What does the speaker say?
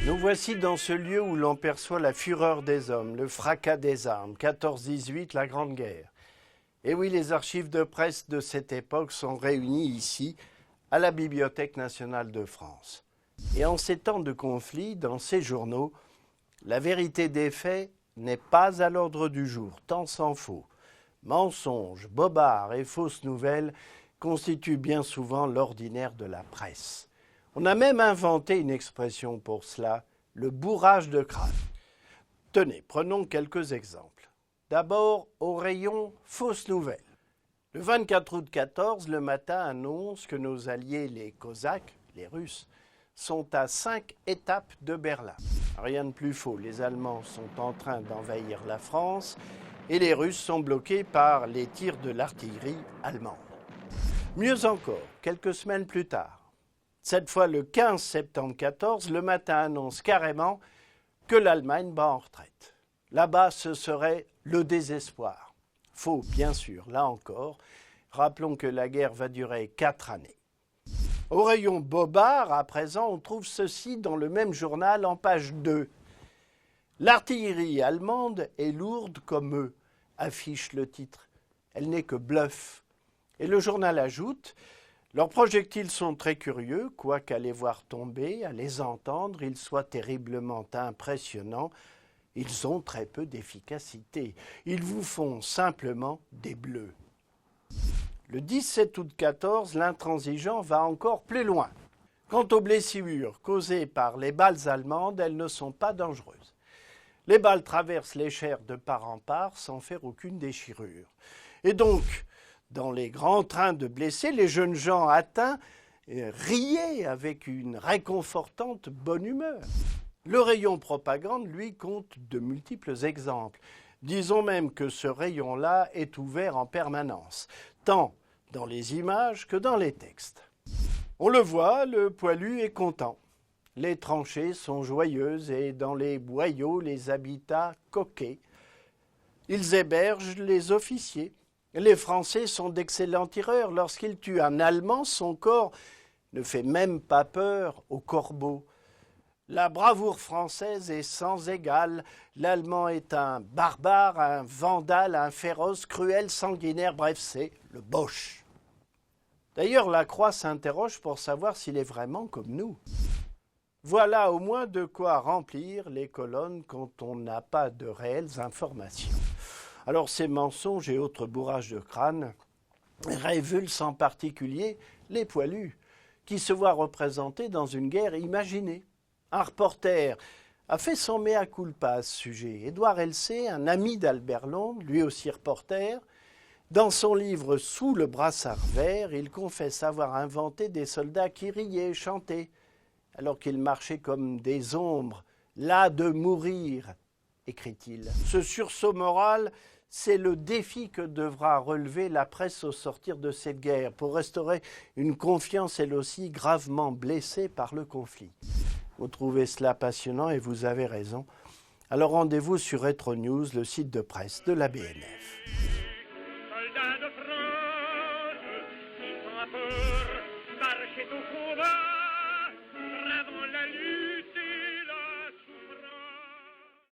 Nous voici dans ce lieu où l'on perçoit la fureur des hommes, le fracas des armes, 14-18, la Grande Guerre. Et oui, les archives de presse de cette époque sont réunies ici, à la Bibliothèque nationale de France. Et en ces temps de conflit, dans ces journaux, la vérité des faits n'est pas à l'ordre du jour, tant s'en faut. Mensonges, bobards et fausses nouvelles constituent bien souvent l'ordinaire de la presse. On a même inventé une expression pour cela, le bourrage de crâne. Tenez, prenons quelques exemples. D'abord, au rayon fausses nouvelles. Le 24 août 14, le matin annonce que nos alliés, les Cosaques, les Russes, sont à 5 étapes de Berlin. Rien de plus faux, les Allemands sont en train d'envahir la France et les Russes sont bloqués par les tirs de l'artillerie allemande. Mieux encore, quelques semaines plus tard, cette fois le 15 septembre 14, le matin annonce carrément que l'Allemagne bat en retraite. Là-bas, ce serait le désespoir. Faux, bien sûr, là encore. Rappelons que la guerre va durer 4 années. Au rayon bobard, à présent, on trouve ceci dans le même journal en page 2. L'artillerie allemande est lourde comme eux, affiche le titre. Elle n'est que bluff. Et le journal ajoute, leurs projectiles sont très curieux, quoiqu'à les voir tomber, à les entendre, ils soient terriblement impressionnants. Ils ont très peu d'efficacité. Ils vous font simplement des bleus. Le 17 août 14, l'intransigeant va encore plus loin. Quant aux blessures causées par les balles allemandes, elles ne sont pas dangereuses. Les balles traversent les chairs de part en part sans faire aucune déchirure. Et donc, dans les grands trains de blessés, les jeunes gens atteints riaient avec une réconfortante bonne humeur. Le rayon propagande, lui, compte de multiples exemples. Disons même que ce rayon-là est ouvert en permanence, tant dans les images que dans les textes. On le voit, le poilu est content. Les tranchées sont joyeuses et dans les boyaux, les habitats coquets. Ils hébergent les officiers. Les Français sont d'excellents tireurs. Lorsqu'ils tuent un Allemand, son corps ne fait même pas peur aux corbeaux. La bravoure française est sans égale. L'Allemand est un barbare, un vandale, un féroce, cruel, sanguinaire, bref, c'est le Boche. D'ailleurs, la Croix s'interroge pour savoir s'il est vraiment comme nous. Voilà au moins de quoi remplir les colonnes quand on n'a pas de réelles informations. Alors ces mensonges et autres bourrages de crâne révulsent en particulier les poilus, qui se voient représentés dans une guerre imaginée. Un reporter a fait son mea culpa à ce sujet. Édouard Elsé, un ami d'Albert Londres, lui aussi reporter, dans son livre « Sous le brassard vert », il confesse avoir inventé des soldats qui riaient, chantaient, alors qu'ils marchaient comme des ombres, las de mourir, écrit-il. Ce sursaut moral, c'est le défi que devra relever la presse au sortir de cette guerre pour restaurer une confiance elle aussi gravement blessée par le conflit. Vous trouvez cela passionnant et vous avez raison. Alors rendez-vous sur Retro News, le site de presse de la BNF. Soldats de France, qui sont à peur, marchez au